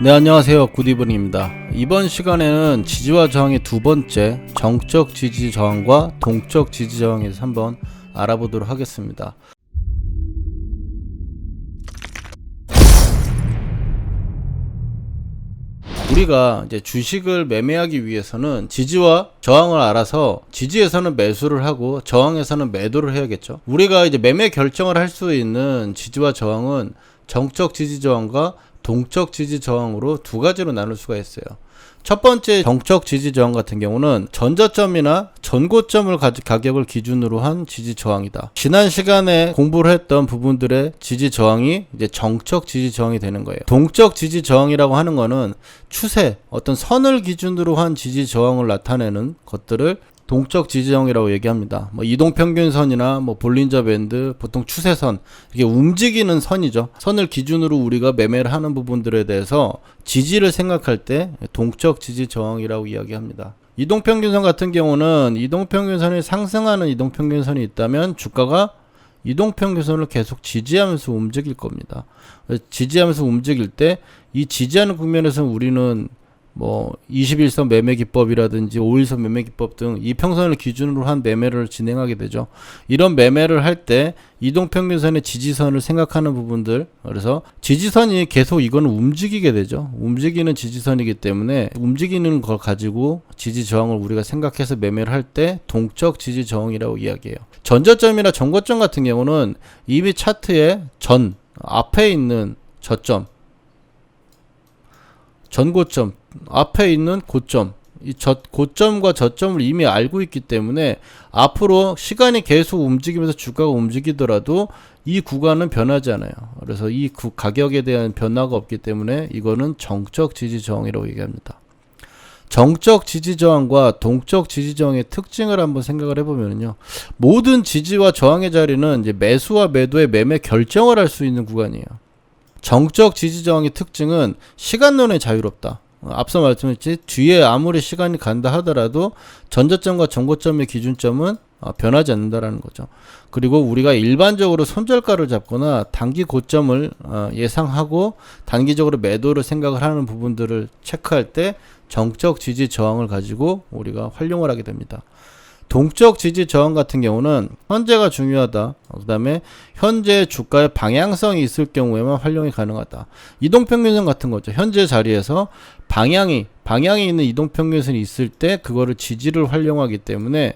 네, 안녕하세요. 굿이브닝입니다. 이번 시간에는 지지와 저항의 두 번째 정적 지지 저항과 동적 지지 저항에 대해서 한번 알아보도록 하겠습니다. 우리가 이제 주식을 매매하기 위해서는 지지와 저항을 알아서 지지에서는 매수를 하고 저항에서는 매도를 해야겠죠. 우리가 이제 매매 결정을 할 수 있는 지지와 저항은 정적 지지 저항과 동적 지지 저항으로 두 가지로 나눌 수가 있어요. 첫 번째 정적 지지 저항 같은 경우는 전저점이나 전고점을 가격을 기준으로 한 지지 저항이다. 지난 시간에 공부를 했던 부분들의 지지 저항이 이제 정적 지지 저항이 되는 거예요. 동적 지지 저항이라고 하는 거는 추세, 어떤 선을 기준으로 한 지지 저항을 나타내는 것들을 동적 지지저항이라고 얘기합니다. 이동평균선이나 볼린저 밴드, 보통 추세선, 이게 움직이는 선이죠. 선을 기준으로 우리가 매매를 하는 부분들에 대해서 지지를 생각할 때 동적 지지저항이라고 이야기합니다. 이동평균선 같은 경우는 이동평균선이 상승하는 이동평균선이 있다면 주가가 이동평균선을 계속 지지하면서 움직일 겁니다. 지지하면서 움직일 때 이 지지하는 국면에서 우리는 21선 매매 기법이라든지 5일선 매매 기법 등 이평선을 기준으로 한 매매를 진행하게 되죠. 이런 매매를 할 때 이동평균선의 지지선을 생각하는 부분들, 그래서 지지선이 계속 이거는 움직이게 되죠. 움직이는 지지선이기 때문에 움직이는 걸 가지고 지지 저항을 우리가 생각해서 매매를 할 때 동적 지지 저항이라고 이야기해요. 전저점이나 전고점 같은 경우는 이미 차트의 앞에 있는 저점, 전고점, 앞에 있는 고점, 이 고점과 저점을 이미 알고 있기 때문에 앞으로 시간이 계속 움직이면서 주가가 움직이더라도 이 구간은 변하지 않아요. 그래서 이 가격에 대한 변화가 없기 때문에 이거는 정적 지지 저항이라고 얘기합니다. 정적 지지 저항과 동적 지지 저항의 특징을 한번 생각을 해보면요, 모든 지지와 저항의 자리는 이제 매수와 매도의 매매 결정을 할 수 있는 구간이에요. 정적 지지 저항의 특징은 시간론에 자유롭다. 앞서 말씀했지, 뒤에 아무리 시간이 간다 하더라도 전저점과 전고점의 기준점은 변하지 않는다라는 거죠. 그리고 우리가 일반적으로 손절가를 잡거나 단기 고점을 예상하고 단기적으로 매도를 생각을 하는 부분들을 체크할 때 정적 지지 저항을 가지고 우리가 활용을 하게 됩니다. 동적 지지 저항 같은 경우는 현재가 중요하다. 그 다음에 현재 주가의 방향성이 있을 경우에만 활용이 가능하다. 이동평균선 같은 거죠. 현재 자리에서 방향이 있는 이동평균선이 있을 때 그거를 지지를 활용하기 때문에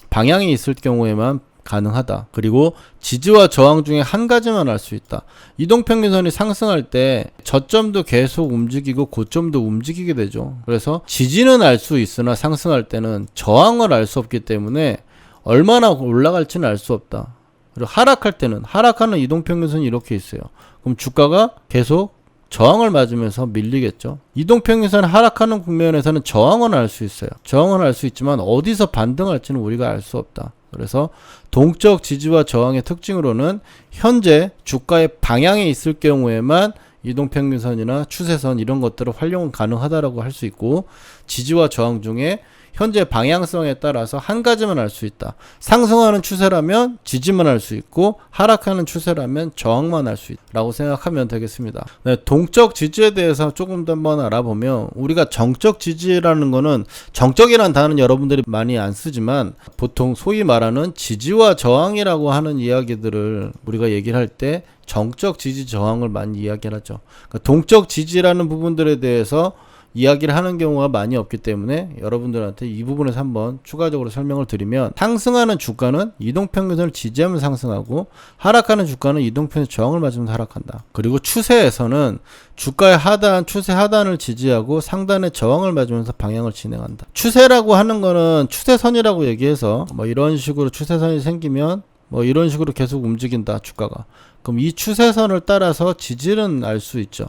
방향이 있을 경우에만 가능하다. 그리고 지지와 저항 중에 한 가지만 알 수 있다. 이동평균선이 상승할 때 저점도 계속 움직이고 고점도 움직이게 되죠. 그래서 지지는 알 수 있으나 상승할 때는 저항을 알 수 없기 때문에 얼마나 올라갈지는 알 수 없다. 그리고 하락할 때는 하락하는 이동평균선이 이렇게 있어요. 그럼 주가가 계속 저항을 맞으면서 밀리겠죠. 이동평균선 하락하는 국면에서는 저항은 알 수 있어요. 저항은 알 수 있지만 어디서 반등할지는 우리가 알 수 없다. 그래서 동적 지지와 저항의 특징으로는 현재 주가의 방향에 있을 경우에만 이동평균선이나 추세선 이런 것들을 활용은 가능하다라고 할 수 있고, 지지와 저항 중에 현재 방향성에 따라서 한 가지만 알 수 있다. 상승하는 추세라면 지지만 알 수 있고, 하락하는 추세라면 저항만 알 수 있다라고 생각하면 되겠습니다. 네, 동적 지지에 대해서 조금 더 한번 알아보면, 우리가 정적 지지라는 거는, 정적이라는 단어는 여러분들이 많이 안 쓰지만 보통 소위 말하는 지지와 저항이라고 하는 이야기들을 우리가 얘기를 할 때 정적 지지 저항을 많이 이야기를 하죠. 그러니까 동적 지지라는 부분들에 대해서 이야기를 하는 경우가 많이 없기 때문에 여러분들한테 이 부분에서 한번 추가적으로 설명을 드리면, 상승하는 주가는 이동평균선을 지지하면서 상승하고, 하락하는 주가는 이동평균선 저항을 맞으면서 하락한다. 그리고 추세에서는 주가의 하단, 추세 하단을 지지하고 상단의 저항을 맞으면서 방향을 진행한다. 추세라고 하는 거는 추세선이라고 얘기해서 이런 식으로 추세선이 생기면 이런 식으로 계속 움직인다, 주가가. 그럼 이 추세선을 따라서 지지는 알 수 있죠.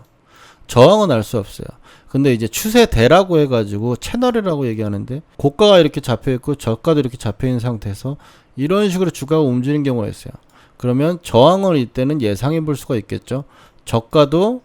저항은 알 수 없어요. 근데 이제 추세대라고 해가지고 채널이라고 얘기하는데, 고가가 이렇게 잡혀있고 저가도 이렇게 잡혀있는 상태에서 이런 식으로 주가가 움직이는 경우가 있어요. 그러면 저항을 이때는 예상해 볼 수가 있겠죠. 저가도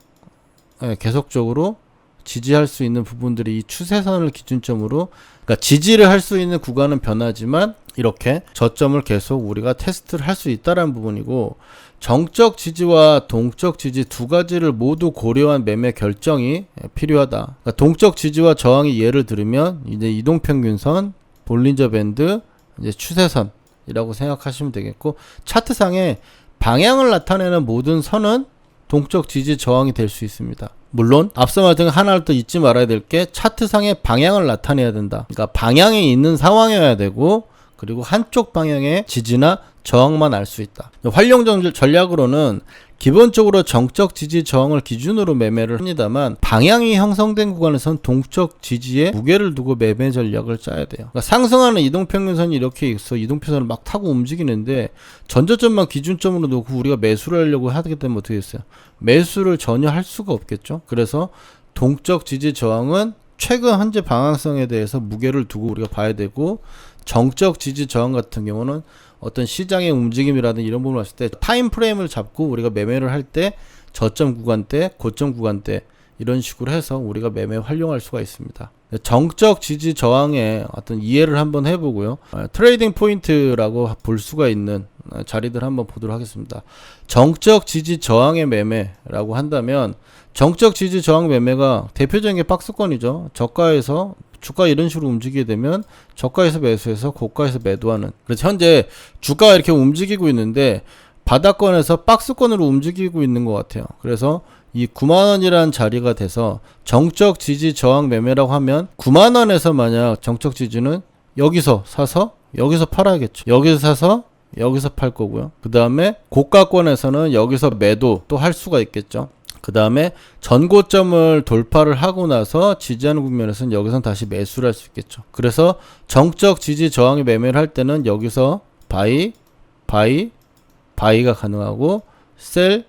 계속적으로 지지할 수 있는 부분들이 이 추세선을 기준점으로, 그러니까 지지를 할 수 있는 구간은 변하지만 이렇게 저점을 계속 우리가 테스트를 할 수 있다는 부분이고, 정적 지지와 동적 지지 두 가지를 모두 고려한 매매 결정이 필요하다. 그러니까 동적 지지와 저항이 예를 들으면 이제 이동평균선, 볼린저 밴드, 이제 추세선이라고 생각하시면 되겠고, 차트상에 방향을 나타내는 모든 선은 동적 지지 저항이 될 수 있습니다. 물론 앞서 말했던 하나를 또 잊지 말아야 될 게, 차트상의 방향을 나타내야 된다. 그러니까 방향에 있는 상황이어야 되고, 그리고 한쪽 방향의 지지나 저항만 알 수 있다. 활용 전략으로는 기본적으로 정적 지지 저항을 기준으로 매매를 합니다만, 방향이 형성된 구간에선 동적 지지에 무게를 두고 매매 전략을 짜야 돼요. 그러니까 상승하는 이동평균선이 이렇게 있어 이동평균선을 막 타고 움직이는데, 전저점만 기준점으로 놓고 우리가 매수를 하려고 하게 되면 어떻게 됐어요? 매수를 전혀 할 수가 없겠죠. 그래서 동적 지지 저항은 최근 현재 방향성에 대해서 무게를 두고 우리가 봐야 되고, 정적 지지 저항 같은 경우는 어떤 시장의 움직임이라든지 이런 부분을 봤을 때 타임 프레임을 잡고 우리가 매매를 할 때 저점 구간대, 고점 구간대 이런 식으로 해서 우리가 매매 활용할 수가 있습니다. 정적 지지 저항의 어떤 이해를 한번 해보고요. 트레이딩 포인트라고 볼 수가 있는 자리들 한번 보도록 하겠습니다. 정적 지지 저항의 매매라고 한다면, 정적 지지 저항 매매가 대표적인 게 박스권이죠. 저가에서 주가 이런 식으로 움직이게 되면 저가에서 매수해서 고가에서 매도하는. 그래서 현재 주가가 이렇게 움직이고 있는데 바닥권에서 박스권으로 움직이고 있는 것 같아요. 그래서 이 9만원이라는 자리가 돼서 정적 지지 저항 매매라고 하면, 9만원에서 만약 정적 지지는 여기서 사서 여기서 팔아야겠죠. 여기서 사서 여기서 팔 거고요. 그 다음에 고가권에서는 여기서 매도 또 할 수가 있겠죠. 그 다음에 전고점을 돌파를 하고 나서 지지하는 국면에서는 여기서 다시 매수를 할 수 있겠죠. 그래서 정적 지지 저항의 매매를 할 때는 여기서 바이가 가능하고, 셀,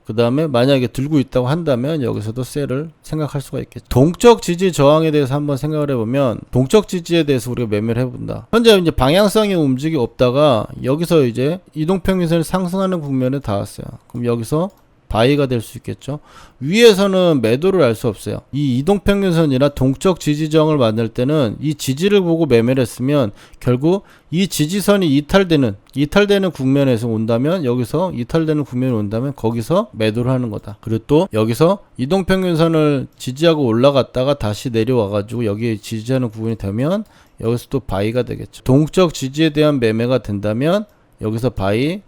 그 다음에 만약에 들고 있다고 한다면 여기서도 셀을 생각할 수가 있겠죠. 동적 지지 저항에 대해서 한번 생각을 해보면, 동적 지지에 대해서 우리가 매매를 해본다. 현재 이제 방향성의 움직이 없다가 여기서 이제 이동평균선이 상승하는 국면에 닿았어요. 그럼 여기서 바이가 될 수 있겠죠. 위에서는 매도를 알 수 없어요. 이 이동평균선이나 동적 지지저항을 만들 때는 이 지지를 보고 매매를 했으면 결국 이 지지선이 이탈되는 국면에서 온다면, 여기서 이탈되는 국면이 온다면 거기서 매도를 하는 거다. 그리고 또 여기서 이동평균선을 지지하고 올라갔다가 다시 내려와가지고 여기에 지지하는 부분이 되면 여기서 또 바이가 되겠죠. 동적 지지에 대한 매매가 된다면 여기서 바이,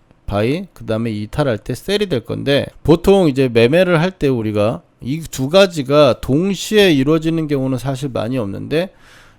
그 다음에 이탈할 때 셀이 될 건데, 보통 이제 매매를 할 때 우리가 이 두 가지가 동시에 이루어지는 경우는 사실 많이 없는데,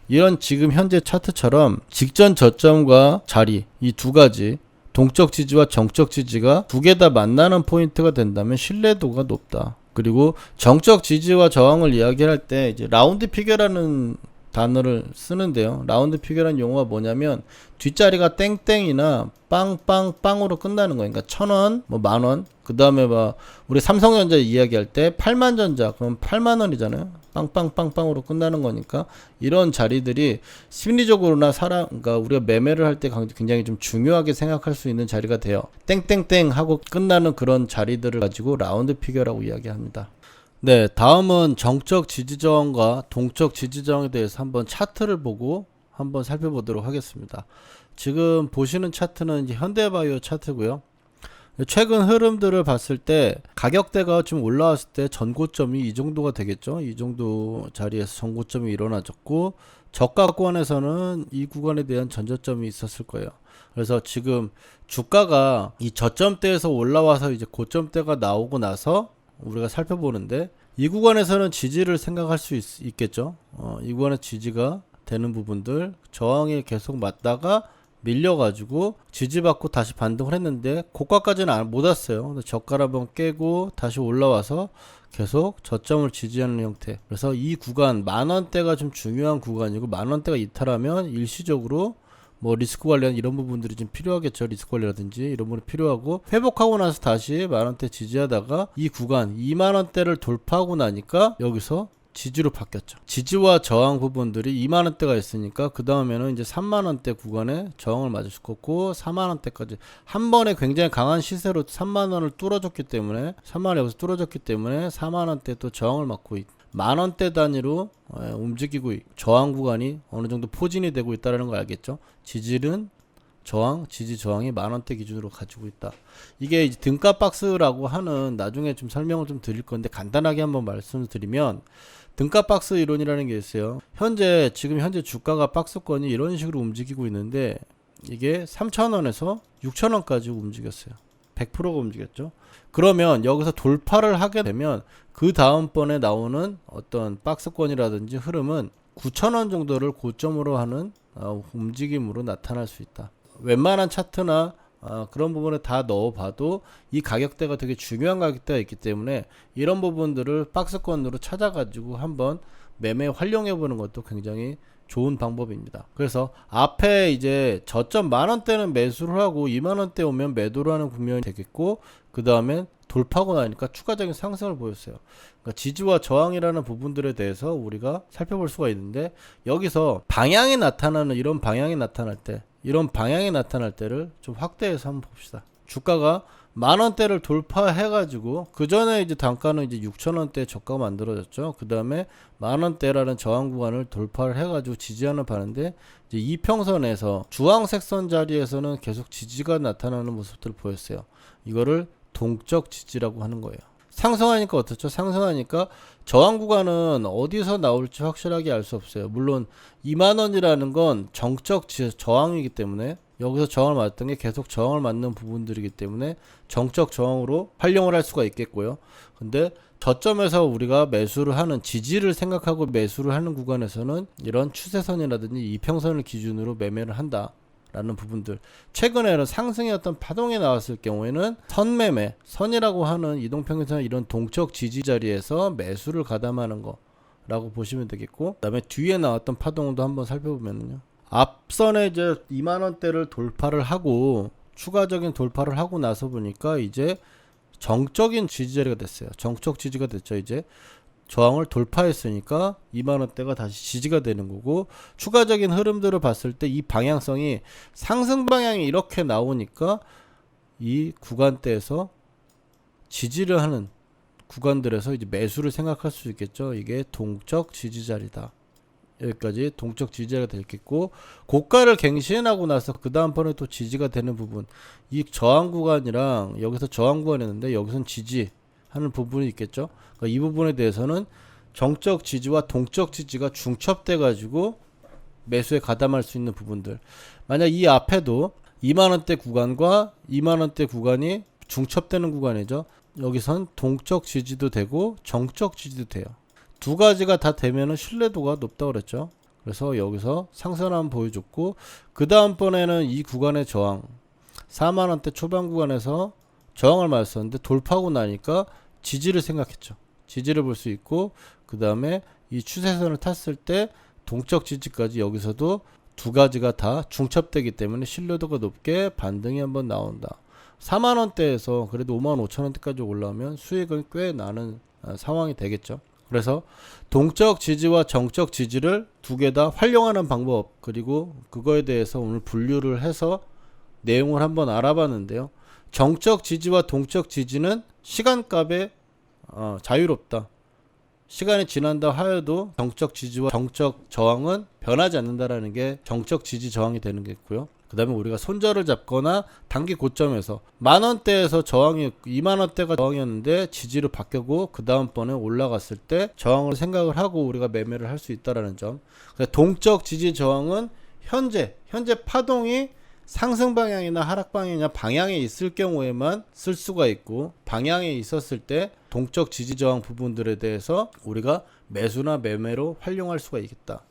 이런 지금 현재 차트처럼 직전 저점과 자리, 이 두 가지 동적 지지와 정적 지지가 두 개 다 만나는 포인트가 된다면 신뢰도가 높다. 그리고 정적 지지와 저항을 이야기할 때 이제 라운드 피겨라는 단어를 쓰는데요. 라운드 피겨라는 용어가 뭐냐면, 뒷자리가 땡땡이나 빵빵빵으로 끝나는 거예요. 그러니까 1,000원, 뭐 만원, 그 다음에 막 우리 삼성전자 이야기할 때 8만전자, 그럼 8만원이잖아요. 빵빵빵빵으로 끝나는 거니까, 이런 자리들이 심리적으로나 그러니까 우리가 매매를 할 때 굉장히 좀 중요하게 생각할 수 있는 자리가 돼요. 땡땡땡 하고 끝나는 그런 자리들을 가지고 라운드 피겨라고 이야기합니다. 네, 다음은 정적 지지저항과 동적 지지저항에 대해서 한번 차트를 보고 한번 살펴보도록 하겠습니다. 지금 보시는 차트는 이제 현대바이오 차트고요. 최근 흐름들을 봤을 때 가격대가 좀 올라왔을 때 전고점이 이 정도가 되겠죠. 이 정도 자리에서 전고점이 일어나졌고, 저가권에서는 이 구간에 대한 전저점이 있었을 거예요. 그래서 지금 주가가 이 저점대에서 올라와서 이제 고점대가 나오고 나서 우리가 살펴보는데, 이 구간에서는 지지를 생각할 수 있겠죠. 이 구간에 지지가 되는 부분들, 저항에 계속 맞다가 밀려가지고 지지받고 다시 반등을 했는데 고가까지는 못 왔어요. 저가를 한번 깨고 다시 올라와서 계속 저점을 지지하는 형태. 그래서 이 구간 만원대가 좀 중요한 구간이고, 만원대가 이탈하면 일시적으로 뭐 리스크 관련 이런 부분들이 좀 필요하겠죠. 리스크 관리라든지 이런 부분이 필요하고, 회복하고 나서 다시 만원대 지지하다가 이 구간 2만원대를 돌파하고 나니까 여기서 지지로 바뀌었죠. 지지와 저항 부분들이 2만원대가 있으니까 그 다음에는 이제 3만원대 구간에 저항을 맞을 수 있고, 4만원대까지 한 번에 굉장히 강한 시세로 3만원을 뚫어줬기 때문에, 3만원 여기서 뚫어줬기 때문에 4만원대 또 저항을 맞고 만원대 단위로 움직이고 저항 구간이 어느 정도 포진이 되고 있다는 걸 알겠죠. 지지는 저항, 지지 저항이 만원대 기준으로 가지고 있다. 이게 이제 등가 박스라고 하는, 나중에 좀 설명을 좀 드릴 건데 간단하게 한번 말씀을 드리면, 등가 박스 이론이라는 게 있어요. 지금 현재 주가가 박스권이 이런 식으로 움직이고 있는데 이게 3,000원에서 6,000원까지 움직였어요. 100%가 움직였죠. 그러면 여기서 돌파를 하게 되면 그 다음번에 나오는 어떤 박스권이라든지 흐름은 9,000원 정도를 고점으로 하는 움직임으로 나타날 수 있다. 웬만한 차트나 그런 부분에 다 넣어봐도 이 가격대가 되게 중요한 가격대가 있기 때문에 이런 부분들을 박스권으로 찾아가지고 한번 매매 활용해 보는 것도 굉장히 좋은 방법입니다. 그래서 앞에 이제 저점 만원대는 매수를 하고 2만원대 오면 매도를 하는 국면이 되겠고, 그 다음에 돌파하고 나니까 추가적인 상승을 보였어요. 그러니까 지지와 저항이라는 부분들에 대해서 우리가 살펴볼 수가 있는데, 여기서 방향이 나타나는 이런 방향이 나타날 때를 좀 확대해서 한번 봅시다. 주가가 만원대를 돌파해가지고, 그 전에 이제 단가는 이제 6,000원대 저가가 만들어졌죠. 그 다음에 만원대라는 저항 구간을 돌파를 해가지고 지지하는 파는데, 이제 이평선에서 주황색 선 자리에서는 계속 지지가 나타나는 모습들을 보였어요. 이거를 동적 지지라고 하는 거예요. 상승하니까 어떻죠? 상승하니까 저항 구간은 어디서 나올지 확실하게 알 수 없어요. 물론 2만원이라는 건 정적 저항이기 때문에, 여기서 저항을 맞았던 게 계속 저항을 맞는 부분들이기 때문에 정적 저항으로 활용을 할 수가 있겠고요. 근데 저점에서 우리가 매수를 하는, 지지를 생각하고 매수를 하는 구간에서는 이런 추세선이라든지 이평선을 기준으로 매매를 한다 라는 부분들, 최근에는 상승의 어떤 파동이 나왔을 경우에는 선매매, 선이라고 하는 이동평균선 이런 동적 지지 자리에서 매수를 가담하는 거 라고 보시면 되겠고, 그 다음에 뒤에 나왔던 파동도 한번 살펴보면요, 앞선에 이제 2만원대를 돌파를 하고 추가적인 돌파를 하고 나서 보니까 이제 정적인 지지 자리가 됐어요. 정적 지지가 됐죠. 이제 저항을 돌파했으니까 2만원대가 다시 지지가 되는 거고, 추가적인 흐름들을 봤을 때 이 방향성이 상승 방향이 이렇게 나오니까 이 구간대에서 지지를 하는 구간들에서 이제 매수를 생각할 수 있겠죠. 이게 동적 지지 자리다. 여기까지 동적 지지가 되겠고, 고가를 갱신하고 나서 그 다음 번에 또 지지가 되는 부분, 이 저항 구간이랑 여기서 저항 구간이었는데 여기선 지지하는 부분이 있겠죠. 그러니까 이 부분에 대해서는 정적 지지와 동적 지지가 중첩돼 가지고 매수에 가담할 수 있는 부분들, 만약 이 앞에도 2만원대 구간과 2만원대 구간이 중첩되는 구간이죠. 여기선 동적 지지도 되고 정적 지지도 돼요. 두 가지가 다 되면은 신뢰도가 높다고 그랬죠. 그래서 여기서 상승함 보여줬고, 그 다음번에는 이 구간의 저항 4만원대 초반 구간에서 저항을 맞았었는데 돌파하고 나니까 지지를 생각했죠. 지지를 볼 수 있고, 그 다음에 이 추세선을 탔을 때 동적 지지까지 여기서도 두 가지가 다 중첩되기 때문에 신뢰도가 높게 반등이 한번 나온다. 4만원대에서 그래도 55,000원대까지 올라오면 수익은 꽤 나는 상황이 되겠죠. 그래서 동적 지지와 정적 지지를 두 개 다 활용하는 방법, 그리고 그거에 대해서 오늘 분류를 해서 내용을 한번 알아봤는데요. 정적 지지와 동적 지지는 시간값에 자유롭다. 시간이 지난다 하여도 정적 지지와 정적 저항은 변하지 않는다라는 게 정적 지지 저항이 되는 게 있고요. 그 다음에 우리가 손절을 잡거나 단기 고점에서 만원대에서 저항이 2만원대가 저항이었는데 지지로 바뀌고 그 다음번에 올라갔을 때 저항을 생각을 하고 우리가 매매를 할 수 있다라는 점. 동적 지지 저항은 현재 파동이 상승 방향이나 하락 방향이나 방향에 있을 경우에만 쓸 수가 있고, 방향에 있었을 때 동적 지지 저항 부분들에 대해서 우리가 매수나 매매로 활용할 수가 있겠다.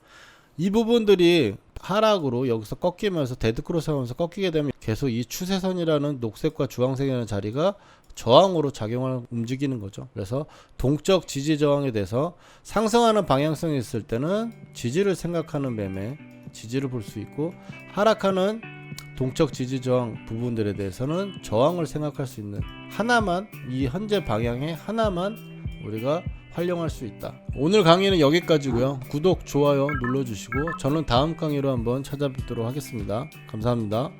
이 부분들이 하락으로 여기서 꺾이면서 데드크로스 하면서 꺾이게 되면 계속 이 추세선이라는 녹색과 주황색이라는 자리가 저항으로 작용을 움직이는 거죠. 그래서 동적 지지 저항에 대해서 상승하는 방향성이 있을 때는 지지를 생각하는 매매, 지지를 볼 수 있고, 하락하는 동적 지지 저항 부분들에 대해서는 저항을 생각할 수 있는 하나만, 이 현재 방향에 하나만 우리가 활용할 수 있다. 오늘 강의는 여기까지고요. 구독, 좋아요 눌러주시고 저는 다음 강의로 한번 찾아뵙도록 하겠습니다. 감사합니다.